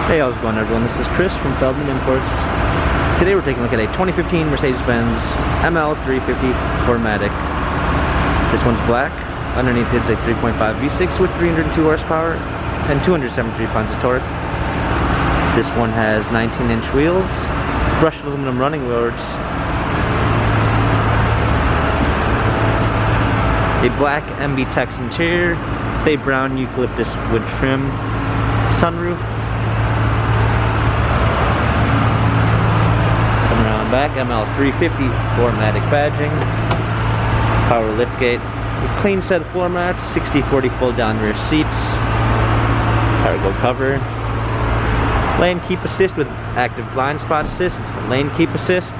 Hey, how's it going, everyone? This is Chris from Feldmann Imports. Today we're taking a look at a 2015 Mercedes-Benz ML350 4MATIC. This one's black. Underneath it's a 3.5 V6 with 302 horsepower and 273 pounds of torque. This one has 19-inch wheels, brushed aluminum running boards, a black MB Tex interior, a brown eucalyptus wood trim, sunroof. Back, ML350 4MATIC badging, power liftgate, a clean set of floor mats, 60/40 fold down rear seats, cargo cover, lane keep assist with active blind spot assist, lane keep assist,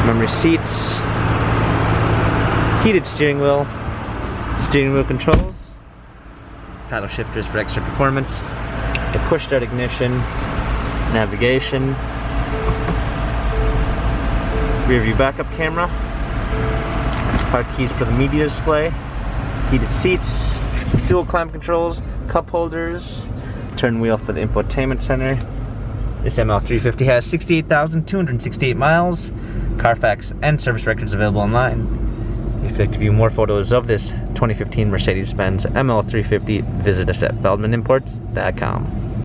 memory seats, heated steering wheel controls, paddle shifters for extra performance, a push start ignition, navigation, rear view backup camera, park keys for the media display, heated seats, dual climate controls, cup holders, turn wheel for the infotainment center. This ML350 has 68,268 miles, Carfax and service records available online. If you'd like to view more photos of this 2015 Mercedes-Benz ML350, visit us at feldmanimports.com.